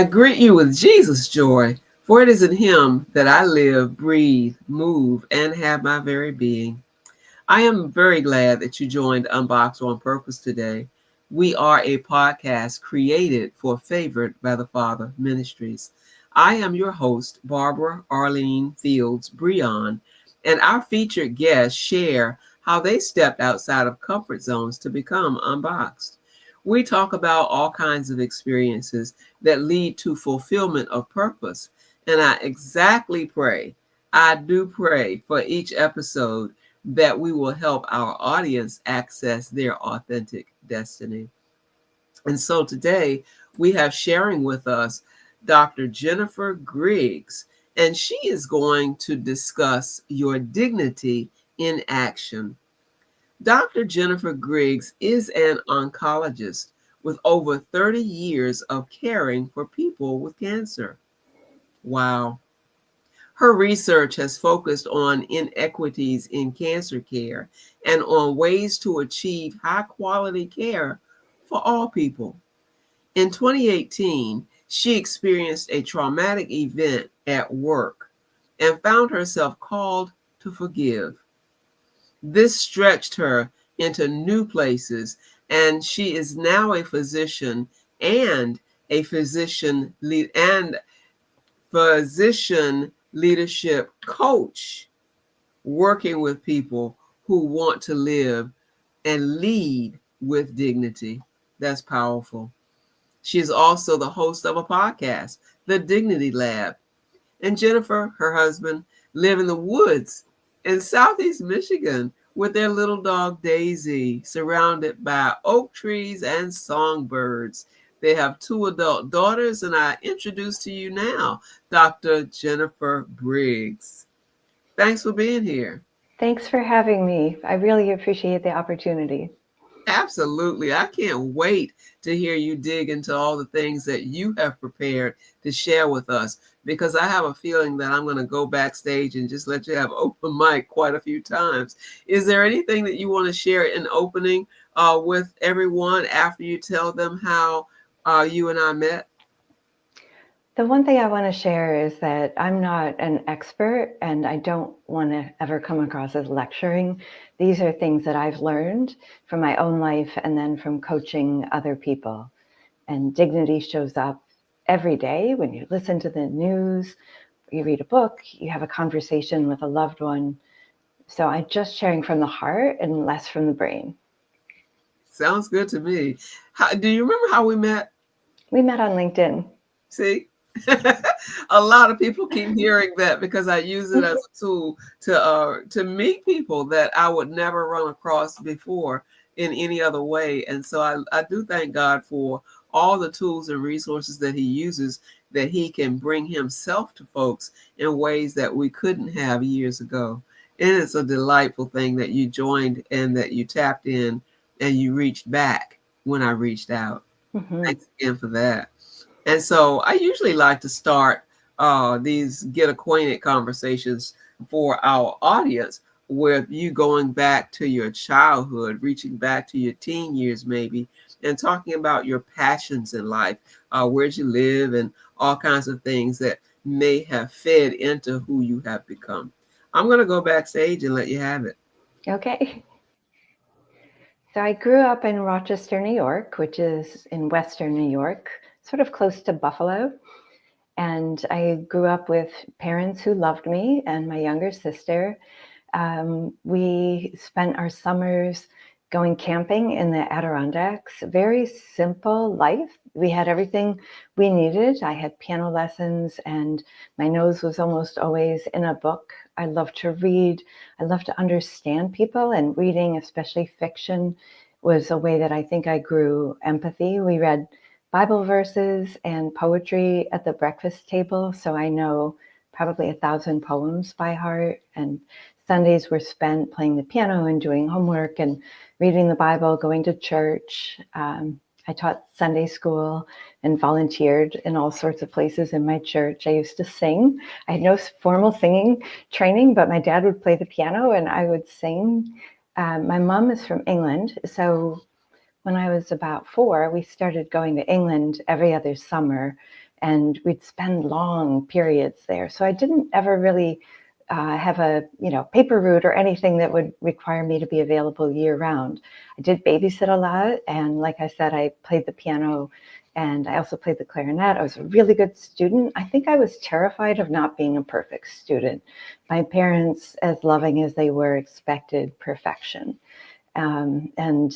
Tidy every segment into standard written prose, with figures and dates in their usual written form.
I greet you with Jesus' joy, for it is in him that I live, breathe, move, and have my very being. I am very glad that you joined Unboxed on Purpose today. We are a podcast created for Favored by the Father Ministries. I am your host, Barbara Arlene Fields Breon, and our featured guests share how they stepped outside of comfort zones to become unboxed. We talk about all kinds of experiences that lead to fulfillment of purpose. And I do pray for each episode that we will help our audience access their authentic destiny. And so today we have sharing with us Dr. Jennifer Griggs, and she is going to discuss your dignity in action. Dr. Jennifer Griggs is an oncologist with over 30 years of caring for people with cancer. Wow. Her research has focused on inequities in cancer care and on ways to achieve high quality care for all people. In 2018, she experienced a traumatic event at work and found herself called to forgive. This stretched her into new places, and she is now a physician and a physician leadership coach, working with people who want to live and lead with dignity. That's powerful. She is also the host of a podcast, The Dignity Lab. And Jennifer, her husband, live in the woods in Southeast Michigan with their little dog Daisy, surrounded by oak trees and songbirds. They have two adult daughters, and I introduce to you now Dr. Jennifer Briggs. Thanks for being here. Thanks for having me. I really appreciate the opportunity. Absolutely. I can't wait to hear you dig into all the things that you have prepared to share with us, because I have a feeling that I'm going to go backstage and just let you have open mic quite a few times. Is there anything that you want to share in opening with everyone after you tell them how you and I met? The one thing I want to share is that I'm not an expert and I don't want to ever come across as lecturing. These are things that I've learned from my own life and then from coaching other people. And dignity shows up every day when you listen to the news, you read a book, you have a conversation with a loved one. So I'm just sharing from the heart and less from the brain. Sounds good to me. Do you remember how we met? We met on LinkedIn. See? A lot of people keep hearing that because I use it as a tool to meet people that I would never run across before in any other way. And so I do thank God for all the tools and resources that he uses, that he can bring himself to folks in ways that we couldn't have years ago. And it's a delightful thing that you joined and that you tapped in and you reached back when I reached out. Mm-hmm. Thanks again for that. And so I usually like to start these get acquainted conversations for our audience with you going back to your childhood, reaching back to your teen years maybe, and talking about your passions in life, where'd you live, and all kinds of things that may have fed into who you have become. I'm going to go backstage and let you have it. Okay. So I grew up in Rochester, New York, which is in Western New York, sort of close to Buffalo. And I grew up with parents who loved me and my younger sister. We spent our summers going camping in the Adirondacks. Very simple life. We had everything we needed. I had piano lessons and my nose was almost always in a book. I love to read. I love to understand people, and reading, especially fiction, was a way that I think I grew empathy. We read Bible verses and poetry at the breakfast table, so I know probably 1,000 poems by heart. And Sundays were spent playing the piano and doing homework and reading the Bible, going to church. I taught Sunday school and volunteered in all sorts of places in my church. I used to sing. I had no formal singing training, but my dad would play the piano and I would sing. My mom is from England, so when I was about 4, we started going to England every other summer and we'd spend long periods there. So I didn't ever really have a paper route or anything that would require me to be available year round. I did babysit a lot, and like I said, I played the piano and I also played the clarinet. I was a really good student. I think I was terrified of not being a perfect student. My parents, as loving as they were, expected perfection. And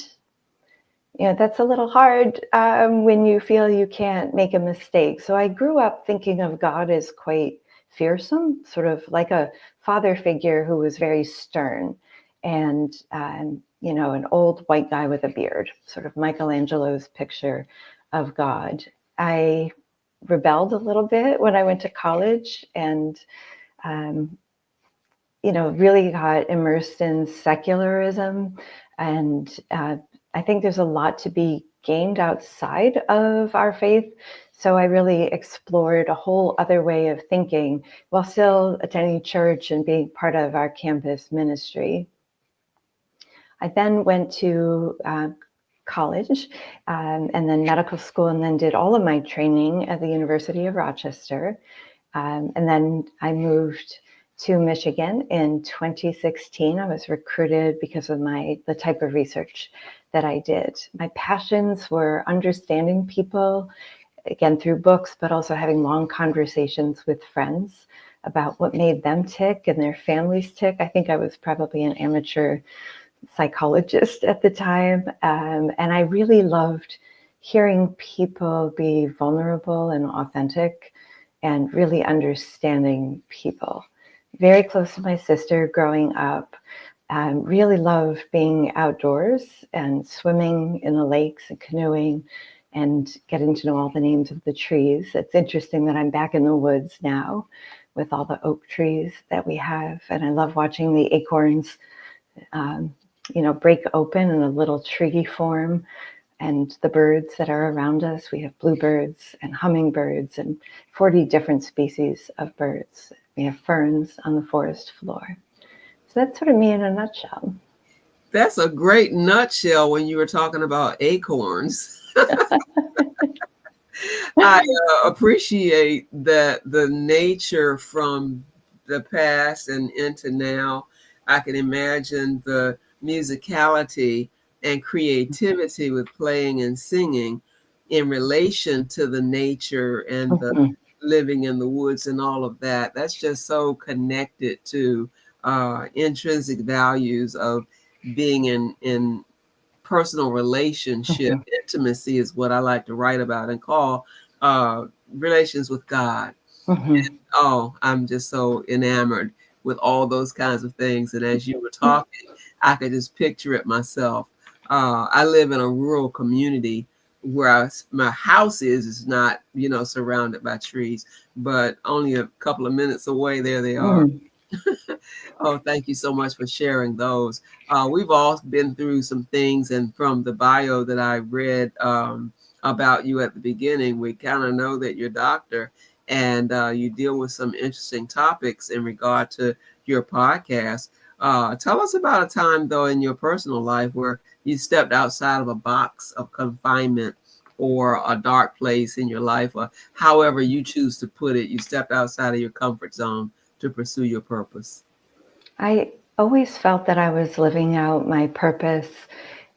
that's a little hard when you feel you can't make a mistake. So I grew up thinking of God as quite fearsome, sort of like a father figure who was very stern, and an old white guy with a beard, sort of Michelangelo's picture of God. I rebelled a little bit when I went to college, and really got immersed in secularism. And I think there's a lot to be gained outside of our faith. So I really explored a whole other way of thinking while still attending church and being part of our campus ministry. I then went to college and then medical school, and then did all of my training at the University of Rochester. And then I moved to Michigan in 2016. I was recruited because of the type of research that I did. My passions were understanding people, again, through books, but also having long conversations with friends about what made them tick and their families tick. I think I was probably an amateur psychologist at the time. And I really loved hearing people be vulnerable and authentic and really understanding people. Very close to my sister growing up. Really loved being outdoors and swimming in the lakes and canoeing and getting to know all the names of the trees. It's interesting that I'm back in the woods now with all the oak trees that we have. And I love watching the acorns break open in a little tree form, and the birds that are around us. We have bluebirds and hummingbirds and 40 different species of birds. We have ferns on the forest floor. So that's sort of me in a nutshell. That's a great nutshell when you were talking about acorns. I appreciate that the nature from the past and into now. I can imagine the musicality and creativity with playing and singing in relation to the nature and the living in the woods and all of that. That's just so connected to intrinsic values of being in personal relationship. Intimacy is what I like to write about and call relations with God. Oh, I'm just so enamored with all those kinds of things. And as you were talking, I could just picture it myself. I live in a rural community where my house is not, surrounded by trees, but only a couple of minutes away, there they are. Oh, thank you so much for sharing those. We've all been through some things, and from the bio that I read about you at the beginning, we kind of know that you're a doctor, and you deal with some interesting topics in regard to your podcast. Tell us about a time, though, in your personal life where you stepped outside of a box of confinement or a dark place in your life, or however you choose to put it. You stepped outside of your comfort zone to pursue your purpose. I always felt that I was living out my purpose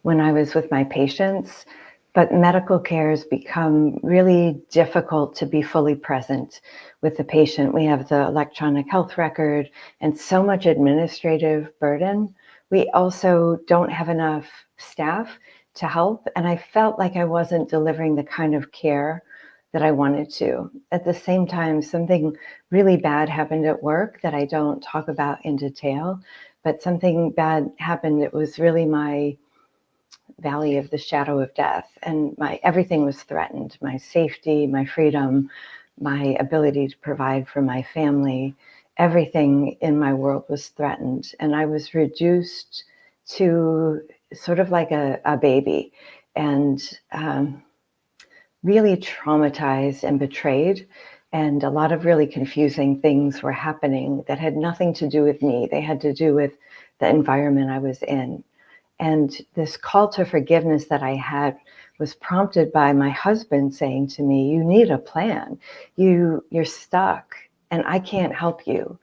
when I was with my patients, but medical care has become really difficult to be fully present with the patient. We have the electronic health record and so much administrative burden. We also don't have enough staff to help, and I felt like I wasn't delivering the kind of care that I wanted to. At the same time, something really bad happened at work that I don't talk about in detail, but something bad happened. It was really my valley of the shadow of death, and everything was threatened. My safety, my freedom, my ability to provide for my family, everything in my world was threatened. And I was reduced to sort of like a baby, and really traumatized and betrayed. And a lot of really confusing things were happening that had nothing to do with me. They had to do with the environment I was in. And this call to forgiveness that I had was prompted by my husband saying to me, you need a plan. You're stuck and I can't help you.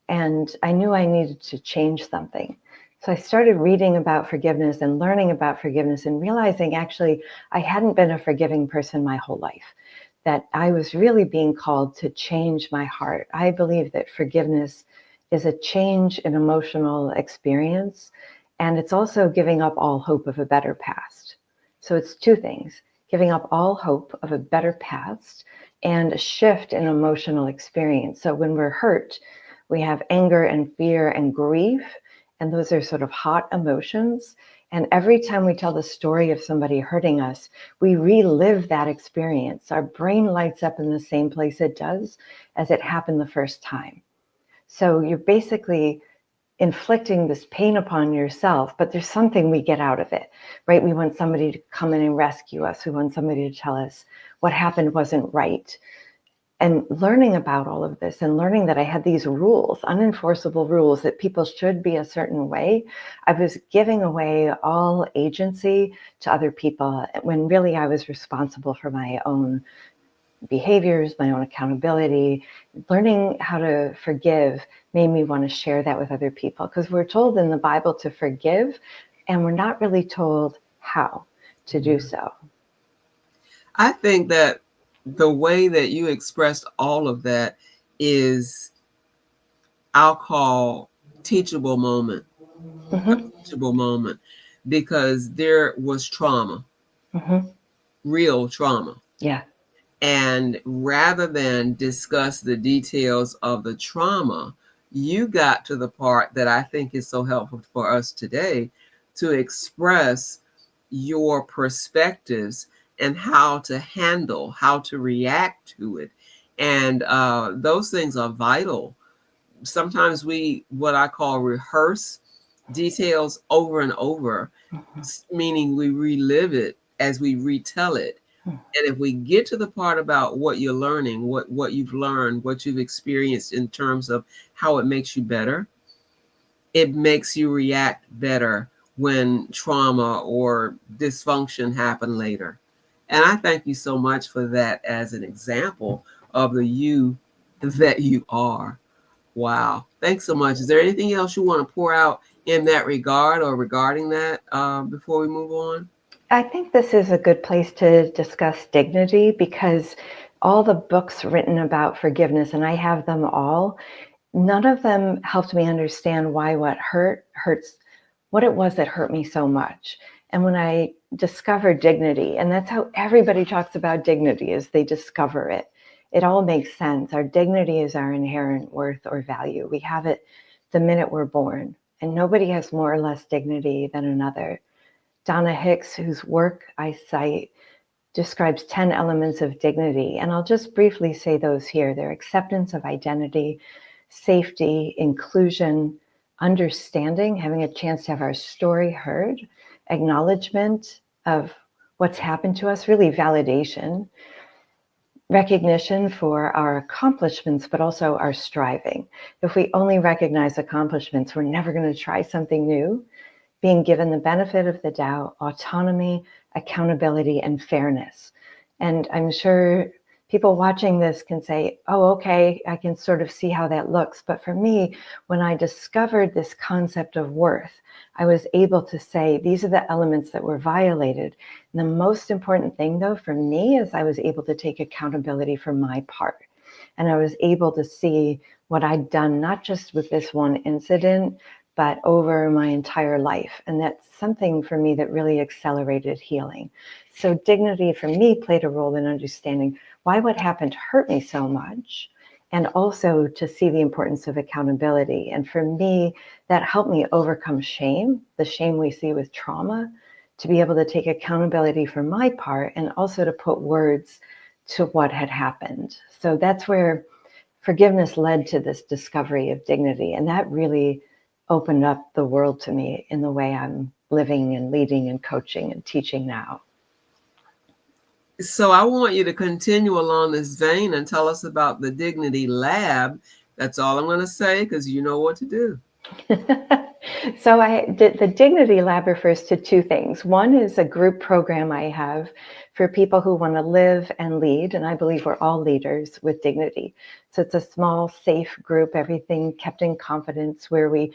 And I knew I needed to change something. So I started reading about forgiveness and learning about forgiveness and realizing actually I hadn't been a forgiving person my whole life, that I was really being called to change my heart. I believe that forgiveness is a change in emotional experience, and it's also giving up all hope of a better past. So it's two things: giving up all hope of a better past and a shift in emotional experience. So when we're hurt, we have anger and fear and grief, and those are sort of hot emotions. And every time we tell the story of somebody hurting us, we relive that experience. Our brain lights up in the same place it does as it happened the first time. So you're basically inflicting this pain upon yourself, but there's something we get out of it, right? We want somebody to come in and rescue us. We want somebody to tell us what happened wasn't right. And learning about all of this and learning that I had these rules, unenforceable rules, that people should be a certain way, I was giving away all agency to other people when really I was responsible for my own behaviors, my own accountability. Learning how to forgive made me want to share that with other people, because we're told in the Bible to forgive, and we're not really told how to do so. I think that the way that you expressed all of that is, I'll call, teachable moment. A teachable moment, because there was trauma, real trauma. Yeah. And rather than discuss the details of the trauma, you got to the part that I think is so helpful for us today, to express your perspectives and how to handle, how to react to it. And those things are vital. Sometimes we, what I call, rehearse details over and over, meaning we relive it as we retell it. And if we get to the part about what you're learning, what you've learned, what you've experienced in terms of how it makes you better, it makes you react better when trauma or dysfunction happen later. And I thank you so much for that as an example of the you that you are. Wow. Thanks so much. Is there anything else you want to pour out in that regard or regarding that before we move on? I think this is a good place to discuss dignity, because all the books written about forgiveness, and I have them all, none of them helped me understand why what hurts, what it was that hurt me so much. And when I discovered dignity, and that's how everybody talks about dignity, is they discover it. It all makes sense. Our dignity is our inherent worth or value. We have it the minute we're born, and nobody has more or less dignity than another. Donna Hicks, whose work I cite, describes 10 elements of dignity, and I'll just briefly say those here. They're acceptance of identity, safety, inclusion, understanding, having a chance to have our story heard, acknowledgement of what's happened to us, really validation, recognition for our accomplishments, but also our striving. If we only recognize accomplishments, we're never going to try something new. Being given the benefit of the doubt, autonomy, accountability, and fairness. And I'm sure people watching this can say, oh, okay, I can sort of see how that looks. But for me, when I discovered this concept of worth, I was able to say, these are the elements that were violated. And the most important thing, though, for me, is I was able to take accountability for my part. And I was able to see what I'd done, not just with this one incident, but over my entire life. And that's something for me that really accelerated healing. So dignity for me played a role in understanding why what happened hurt me so much, and also to see the importance of accountability. And for me, that helped me overcome shame, the shame we see with trauma, to be able to take accountability for my part and also to put words to what had happened. So that's where forgiveness led to this discovery of dignity. And that really opened up the world to me in the way I'm living and leading and coaching and teaching now. So I want you to continue along this vein and tell us about the Dignity Lab. That's all I'm going to say, because you know what to do. So I did the Dignity Lab refers to two things. One is a group program I have for people who want to live and lead, and I believe we're all leaders with dignity. So it's a small, safe group, everything kept in confidence, where we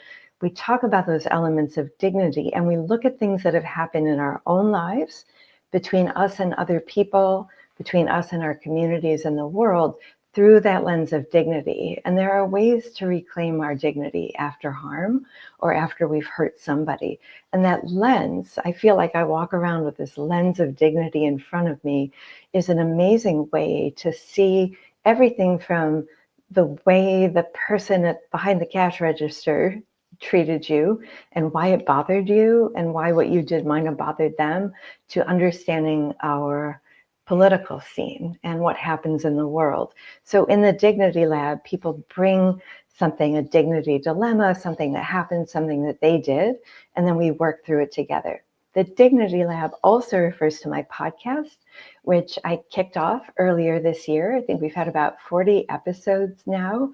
talk about those elements of dignity and we look at things that have happened in our own lives, between us and other people, between us and our communities and the world, through that lens of dignity. And there are ways to reclaim our dignity after harm or after we've hurt somebody. And that lens, I feel like I walk around with this lens of dignity in front of me, is an amazing way to see everything from the way the person behind the cash register treated you and why it bothered you and why what you did might have bothered them, to understanding our political scene and what happens in the world. So in the Dignity Lab, people bring something, a dignity dilemma, something that happened, something that they did, and then we work through it together. The Dignity Lab also refers to my podcast, which I kicked off earlier this year. I think we've had about 40 episodes now.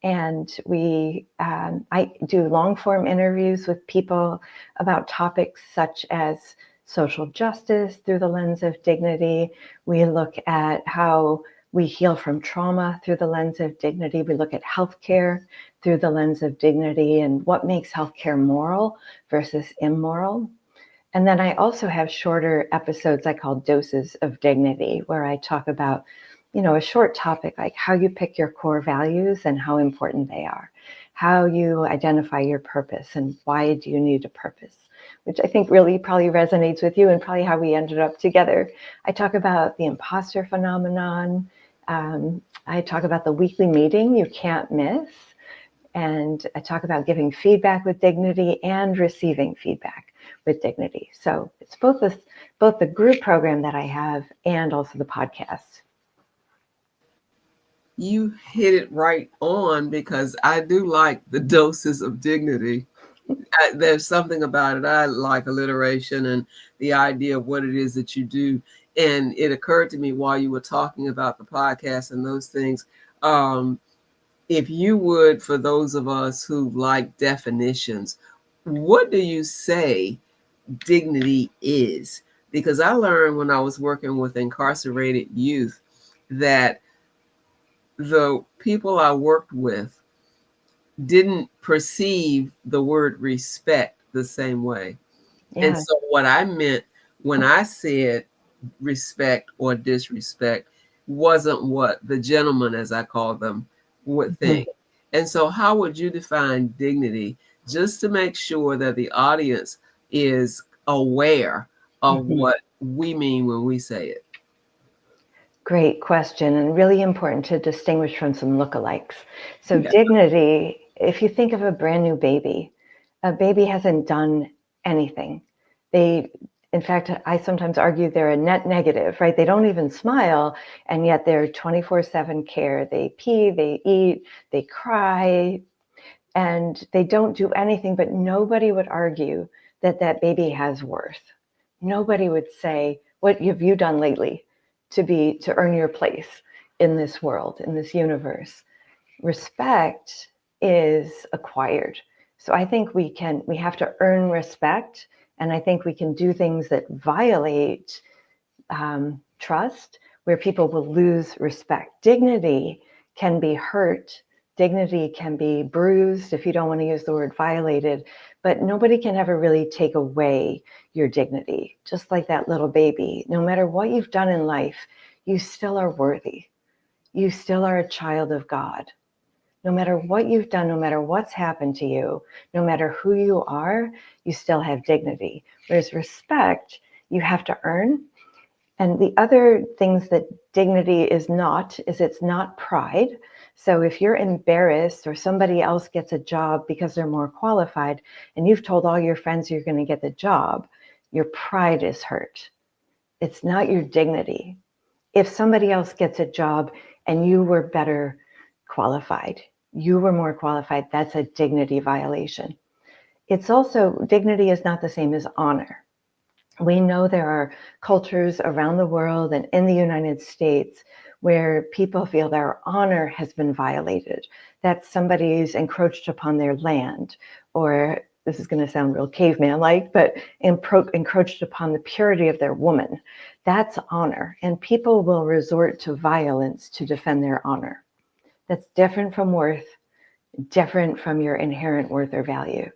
And I do long form interviews with people about topics such as social justice through the lens of dignity. We look at how we heal from trauma through the lens of dignity. We look at healthcare through the lens of dignity and what makes healthcare moral versus immoral. And then I also have shorter episodes I call Doses of Dignity, where I talk about, a short topic like how you pick your core values and how important they are, how you identify your purpose and why do you need a purpose, which I think really probably resonates with you and probably how we ended up together. I talk about the imposter phenomenon. I talk about the weekly meeting you can't miss. And I talk about giving feedback with dignity and receiving feedback with dignity. So it's both the group program that I have and also the podcast. You hit it right on, because I do like the doses of dignity. There's something about it. I like alliteration and the idea of what it is that you do. And it occurred to me while you were talking about the podcast and those things. If you would, for those of us who like definitions, what do you say dignity is? Because I learned when I was working with incarcerated youth that the people I worked with didn't perceive the word respect the same way. And Yeah. so what I meant when I said respect or disrespect wasn't what the gentleman, as I call them, would think. And so how would you define dignity, just to make sure that the audience is aware of what we mean when we say it? Great question, and really important to distinguish from some lookalikes. So Yeah. dignity, if you think of a brand new baby, a baby hasn't done anything. In fact, I sometimes argue they're a net negative, right? They don't even smile, and yet they're 24/7 care. They pee, they eat, they cry, and they don't do anything, but nobody would argue that that baby has worth. Nobody would say, what have you done lately to earn your place in this world, in this universe? Respect is acquired. So I think we have to earn respect, and I think we can do things that violate trust, where people will lose respect. Dignity can be hurt. Dignity can be bruised, if you don't want to use the word violated, but nobody can ever really take away your dignity. Just like that little baby, no matter what you've done in life, you still are worthy. You still are a child of God. No matter what you've done, no matter what's happened to you, no matter who you are, you still have dignity. Whereas respect, you have to earn. And the other things that dignity is it's not pride. So if you're embarrassed or somebody else gets a job because they're more qualified and you've told all your friends you're going to get the job, your pride is hurt. It's not your dignity. If somebody else gets a job and you were better qualified, you were more qualified, that's a dignity violation. It's also, dignity is not the same as honor. We know there are cultures around the world and in the United States where people feel their honor has been violated, that somebody's encroached upon their land, or this is going to sound real caveman-like, but encroached upon the purity of their woman. That's honor. And people will resort to violence to defend their honor. That's different from worth, different from your inherent worth or value.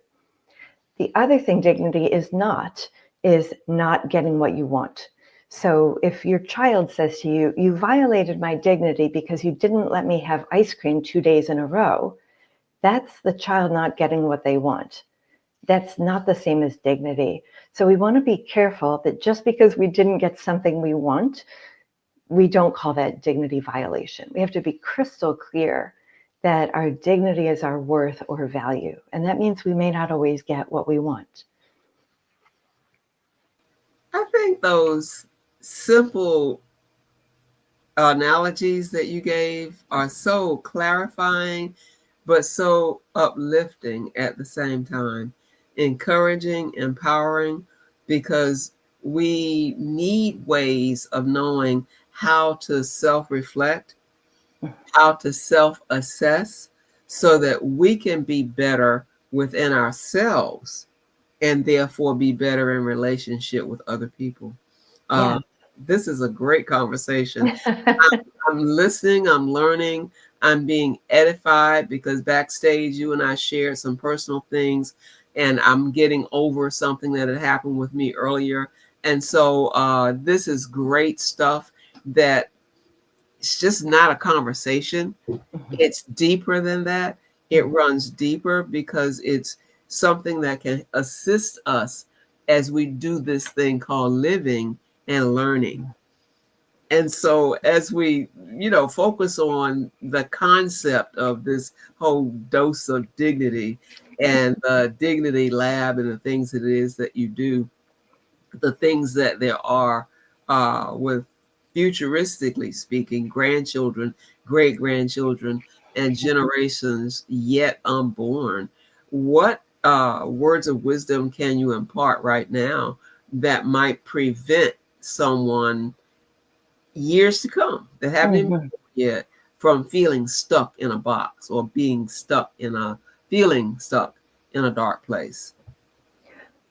The other thing dignity is not getting what you want. So if your child says to you, you violated my dignity because you didn't let me have ice cream 2 days in a row, that's the child not getting what they want. That's not the same as dignity. So we want to be careful that just because we didn't get something we want, we don't call that dignity violation. We have to be crystal clear that our dignity is our worth or value. And that means we may not always get what we want. I think those simple analogies that you gave are so clarifying, but so uplifting at the same time, encouraging, empowering, because we need ways of knowing how to self-reflect, how to self-assess, so that we can be better within ourselves and therefore be better in relationship with other people. Yeah. This is a great conversation. I'm listening, I'm learning, I'm being edified, because backstage you and I shared some personal things, and I'm getting over something that had happened with me earlier. And so this is great stuff that it's just not a conversation. It's deeper than that. It runs deeper because it's something that can assist us as we do this thing called living and learning. And so as we, focus on the concept of this whole dose of dignity and the dignity lab and the things that it is that you do, the things that there are with, futuristically speaking, grandchildren, great grandchildren, and generations yet unborn, what words of wisdom can you impart right now that might prevent someone years to come that haven't even born yet from feeling stuck in a box or being feeling stuck in a dark place?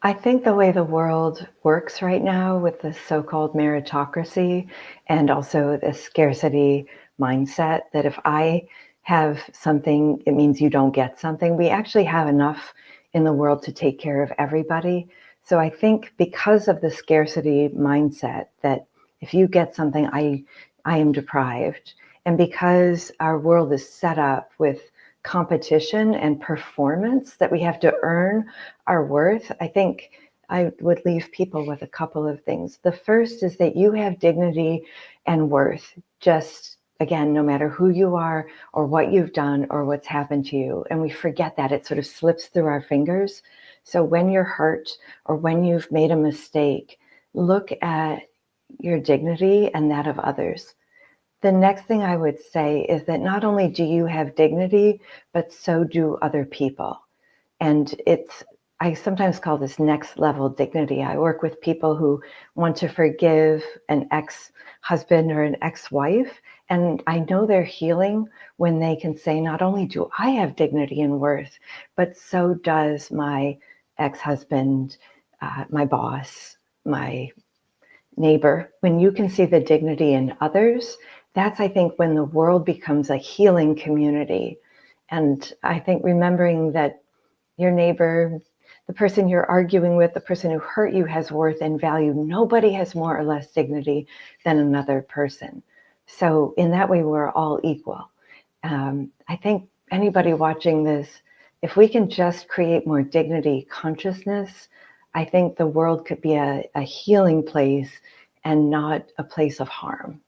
I think the way the world works right now with the so-called meritocracy and also the scarcity mindset, that if I have something, it means you don't get something. We actually have enough in the world to take care of everybody. So I think because of the scarcity mindset, that if you get something, I am deprived. And because our world is set up with competition and performance, that we have to earn our worth, I think I would leave people with a couple of things. The first is that you have dignity and worth, just again, no matter who you are or what you've done or what's happened to you. And we forget that. It sort of slips through our fingers. So when you're hurt or when you've made a mistake, look at your dignity and that of others. The next thing I would say is that not only do you have dignity, but so do other people. And I sometimes call this next level dignity. I work with people who want to forgive an ex-husband or an ex-wife, and I know they're healing when they can say, not only do I have dignity and worth, but so does my ex-husband, my boss, my neighbor. When you can see the dignity in others, that's, I think, when the world becomes a healing community. And I think remembering that your neighbor, the person you're arguing with, the person who hurt you, has worth and value. Nobody has more or less dignity than another person. So in that way, we're all equal. I think anybody watching this, if we can just create more dignity consciousness, I think the world could be a healing place and not a place of harm.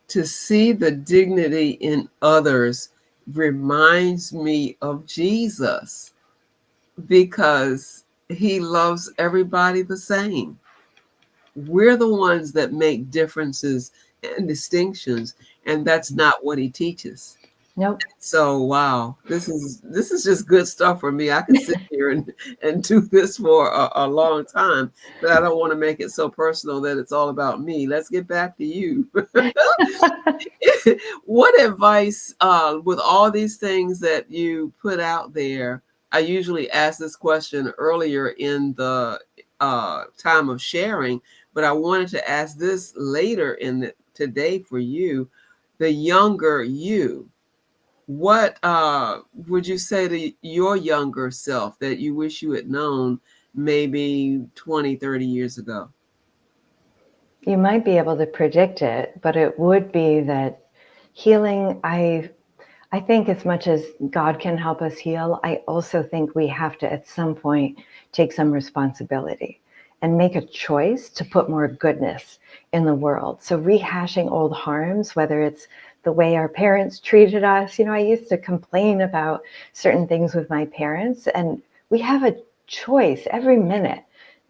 To see the dignity in others reminds me of Jesus, because he loves everybody the same. We're the ones that make differences and distinctions, and that's not what he teaches. Nope. So wow, this is just good stuff for me. I could sit here and do this for a long time, but I don't want to make it so personal that it's all about me. Let's get back to you. What advice, with all these things that you put out there, I usually ask this question earlier in the time of sharing, but I wanted to ask this later in today for you, the younger you. What would you say to your younger self that you wish you had known maybe 20, 30 years ago? You might be able to predict it, but it would be that healing, I think as much as God can help us heal, I also think we have to at some point take some responsibility and make a choice to put more goodness in the world. So rehashing old harms, whether it's the way our parents treated us, I used to complain about certain things with my parents, and we have a choice every minute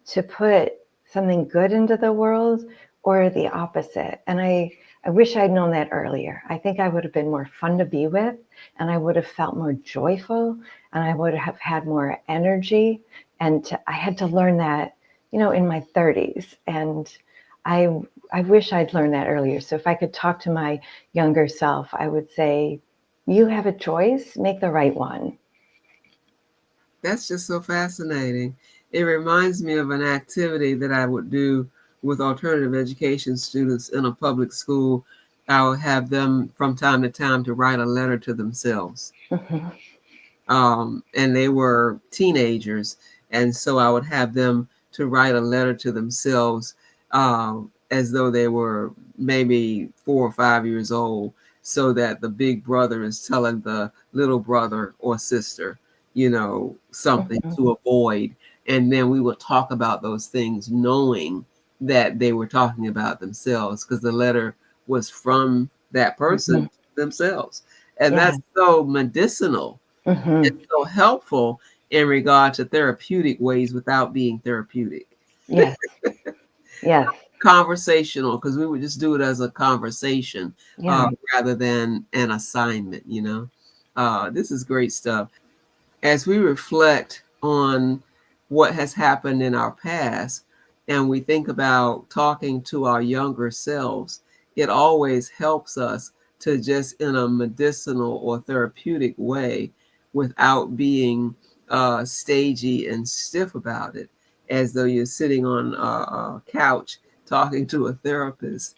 to put something good into the world or the opposite. And I wish I'd known that earlier. I think I would have been more fun to be with, and I would have felt more joyful, and I would have had more energy. And I had to learn that, in my 30s. And I wish I'd learned that earlier. So if I could talk to my younger self, I would say, you have a choice, make the right one. That's just so fascinating. It reminds me of an activity that I would do with alternative education students in a public school. I would have them from time to time to write a letter to themselves. Mm-hmm. And they were teenagers. And so I would have them to write a letter to themselves as though they were maybe 4 or 5 years old, so that the big brother is telling the little brother or sister, something Mm-hmm. to avoid. And then we would talk about those things, knowing that they were talking about themselves, because the letter was from that Mm-hmm. person themselves. And Yeah. that's so medicinal and Mm-hmm. so helpful in regard to therapeutic ways without being therapeutic. Yes. Yes. Conversational, because we would just do it as a conversation Yeah. rather than an assignment. This is great stuff. As we reflect on what has happened in our past and we think about talking to our younger selves, it always helps us to just in a medicinal or therapeutic way without being stagey and stiff about it, as though you're sitting on a couch talking to a therapist.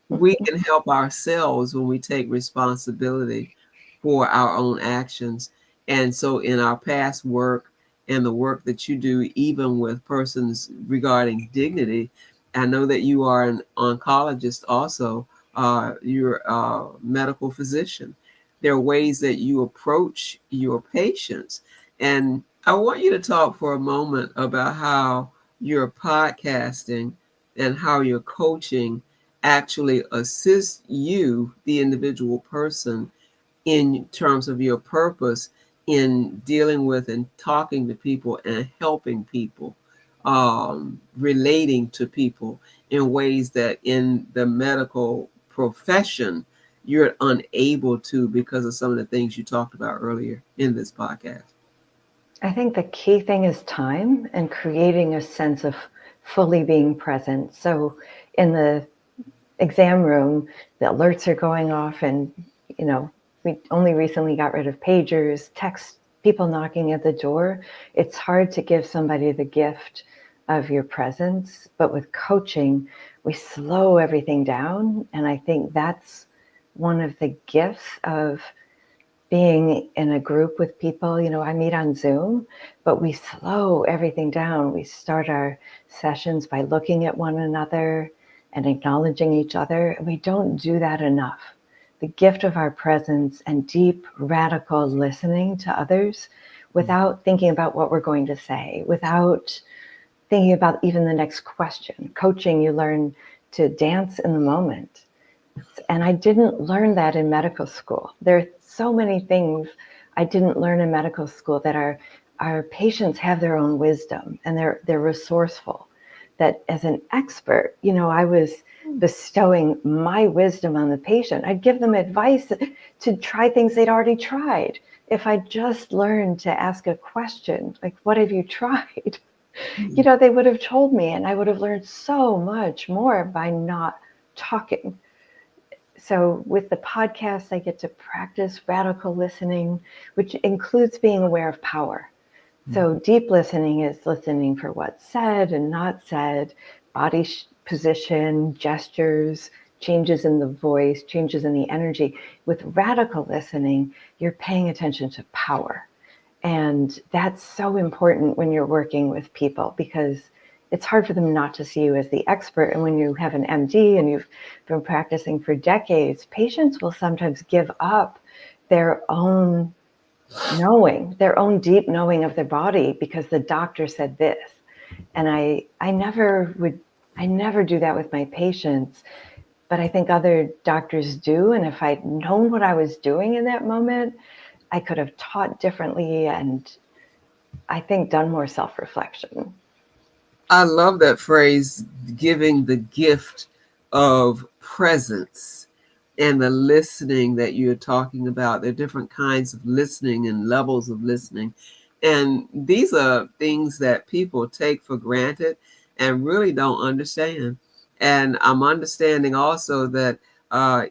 We can help ourselves when we take responsibility for our own actions. And so, in our past work and the work that you do, even with persons regarding dignity, I know that you are an oncologist also, you're a medical physician. There are ways that you approach your patients. And I want you to talk for a moment about how your podcasting and how your coaching actually assist you, the individual person, in terms of your purpose in dealing with and talking to people and helping people, relating to people in ways that in the medical profession you're unable to because of some of the things you talked about earlier in this podcast. I think the key thing is time and creating a sense of fully being present. So in the exam room, the alerts are going off, and we only recently got rid of pagers, text, people knocking at the door. It's hard to give somebody the gift of your presence, but with coaching, we slow everything down. And I think that's one of the gifts of being in a group with people. I meet on Zoom, but we slow everything down. We start our sessions by looking at one another and acknowledging each other. And we don't do that enough. The gift of our presence and deep, radical listening to others without thinking about what we're going to say, without thinking about even the next question. Coaching, you learn to dance in the moment. And I didn't learn that in medical school. There are so many things I didn't learn in medical school, that our patients have their own wisdom, and they're resourceful. That as an expert, I was bestowing my wisdom on the patient. I'd give them advice to try things they'd already tried. If I just learned to ask a question, like, what have you tried? They would have told me, and I would have learned so much more by not talking. So with the podcast, I get to practice radical listening, which includes being aware of power. So deep listening is listening for what's said and not said, body position, gestures, changes in the voice, changes in the energy. With radical listening, you're paying attention to power. And that's so important when you're working with people, because it's hard for them not to see you as the expert. And when you have an MD and you've been practicing for decades, patients will sometimes give up their own knowing, their own deep knowing of their body because the doctor said this. And I never do that with my patients, but I think other doctors do. And if I'd known what I was doing in that moment, I could have taught differently and I think done more self-reflection. I love that phrase, giving the gift of presence and the listening that you're talking about. There are different kinds of listening and levels of listening. And these are things that people take for granted and really don't understand. And I'm understanding also that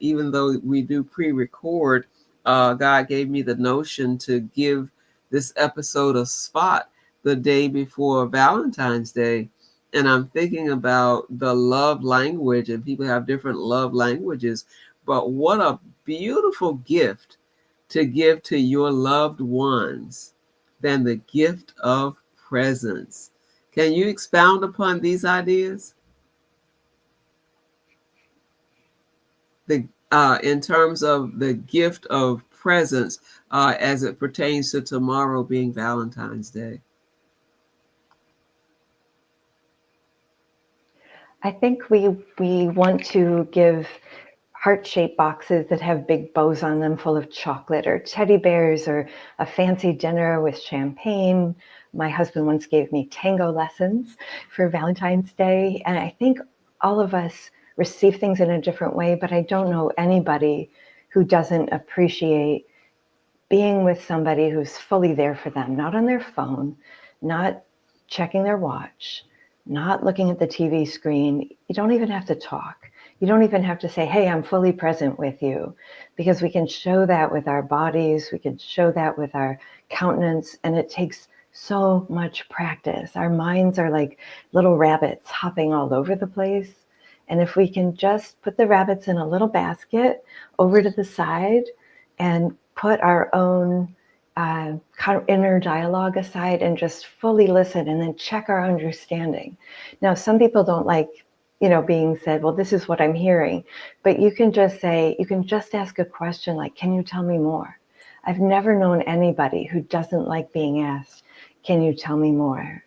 even though we do pre-record, God gave me the notion to give this episode a spot the day before Valentine's Day. And I'm thinking about the love language, and people have different love languages. But what a beautiful gift to give to your loved ones than the gift of presence. Can you expound upon these ideas? In terms of the gift of presence as it pertains to tomorrow being Valentine's Day. I think we want to give heart-shaped boxes that have big bows on them full of chocolate or teddy bears or a fancy dinner with champagne. My husband once gave me tango lessons for Valentine's Day. And I think all of us receive things in a different way, but I don't know anybody who doesn't appreciate being with somebody who's fully there for them, not on their phone, not checking their watch, not looking at the TV screen. You don't even have to talk. You don't even have to say, hey, I'm fully present with you, because we can show that with our bodies. We can show that with our countenance. And it takes so much practice. Our minds are like little rabbits hopping all over the place. And if we can just put the rabbits in a little basket over to the side and put our own inner dialogue aside and just fully listen and then check our understanding. Now, some people don't like, being said, well, this is what I'm hearing, but you can just ask a question like, can you tell me more? I've never known anybody who doesn't like being asked, can you tell me more?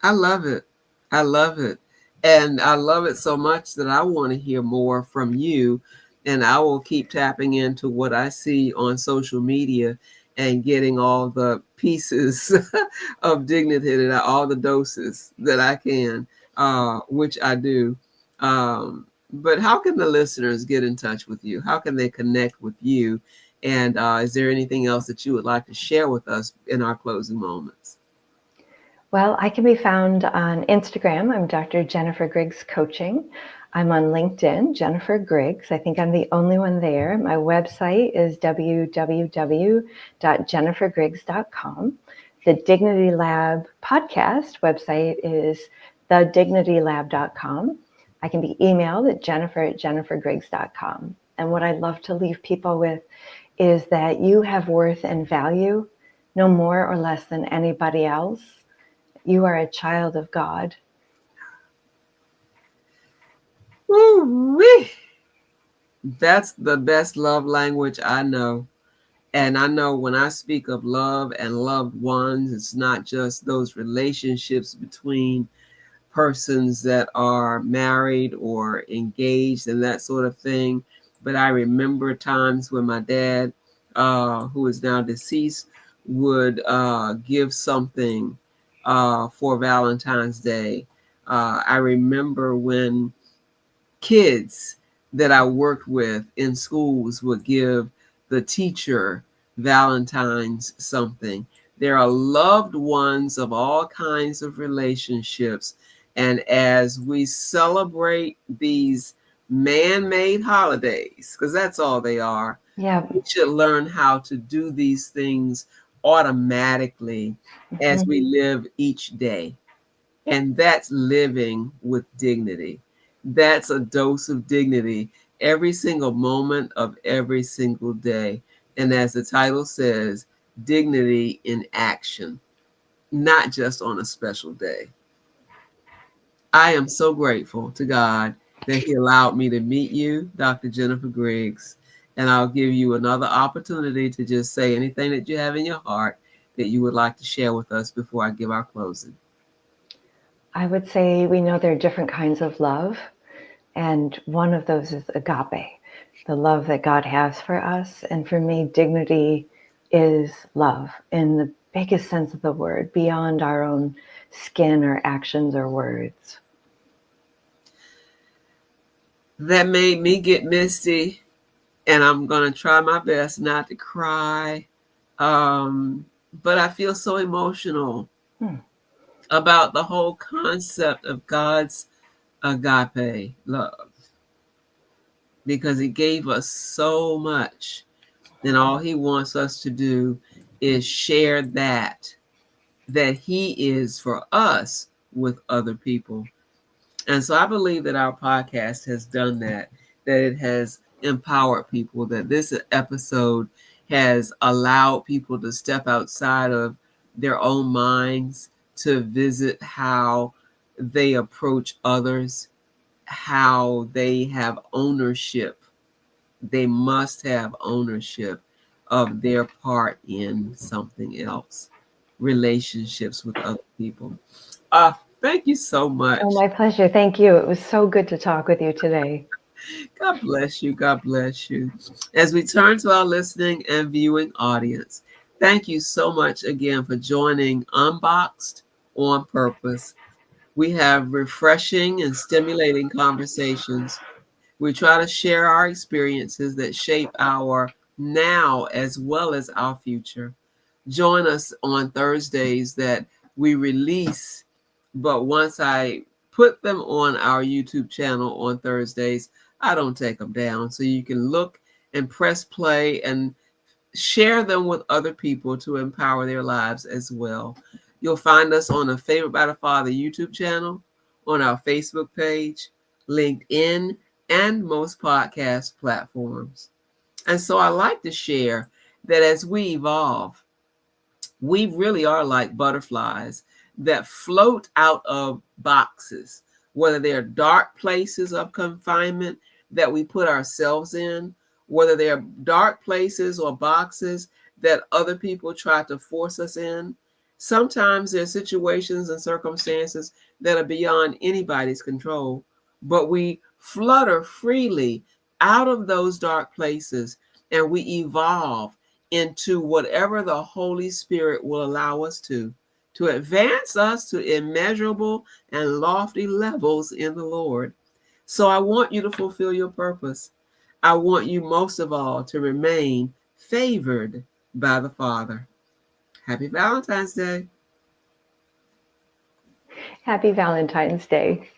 I love it. I love it. And I love it so much that I want to hear more from you. And I will keep tapping into what I see on social media and getting all the pieces of dignity and all the doses that I can, which I do. But how can the listeners get in touch with you? How can they connect with you? And is there anything else that you would like to share with us in our closing moments? Well, I can be found on Instagram. I'm Dr. Jennifer Griggs Coaching. I'm on LinkedIn, Jennifer Griggs. I think I'm the only one there. My website is www.jennifergriggs.com. The Dignity Lab podcast website is thedignitylab.com. I can be emailed at jennifer@jennifergriggs.com. And what I love to leave people with is that you have worth and value no more or less than anybody else. You are a child of God. Woo-wee. That's the best love language I know. And I know when I speak of love and loved ones, it's not just those relationships between persons that are married or engaged and that sort of thing. But I remember times when my dad, who is now deceased, would give something for Valentine's Day. I remember when kids that I worked with in schools would give the teacher Valentine's something. There are loved ones of all kinds of relationships. And as we celebrate these man-made holidays, because that's all they are, Yeah. we should learn how to do these things automatically as we live each day. And that's living with dignity. That's a dose of dignity every single moment of every single day. And as the title says, dignity in action, not just on a special day. I am so grateful to God that He allowed me to meet you, Dr. Jennifer Griggs. And I'll give you another opportunity to just say anything that you have in your heart that you would like to share with us before I give our closing. I would say we know there are different kinds of love, and one of those is agape, the love that God has for us. And for me, dignity is love in the biggest sense of the word, beyond our own skin or actions or words. That made me get misty, and I'm going to try my best not to cry. But I feel so emotional about the whole concept of God's agape love, because He gave us so much, and all He wants us to do is share that He is for us with other people. And so I believe that our podcast has done that it has empowered people, that this episode has allowed people to step outside of their own minds to visit how they approach others, how they have ownership. They must have ownership of their part in something else, relationships with other people. Thank you so much. Oh, my pleasure. Thank you. It was so good to talk with you today. God bless you. God bless you. As we turn to our listening and viewing audience, thank you so much again for joining Unboxed on Purpose. We have refreshing and stimulating conversations. We try to share our experiences that shape our now as well as our future. Join us on Thursdays that we release, but once I put them on our YouTube channel on Thursdays, I don't take them down. So you can look and press play and share them with other people to empower their lives as well. You'll find us on a Favored by the Father YouTube channel, on our Facebook page, LinkedIn, and most podcast platforms. And so I like to share that as we evolve, we really are like butterflies that float out of boxes, whether they're dark places of confinement that we put ourselves in, whether they're dark places or boxes that other people try to force us in. Sometimes there are situations and circumstances that are beyond anybody's control, but we flutter freely out of those dark places and we evolve into whatever the Holy Spirit will allow us to advance us to immeasurable and lofty levels in the Lord. So I want you to fulfill your purpose. I want you most of all to remain favored by the Father. Happy Valentine's Day. Happy Valentine's Day.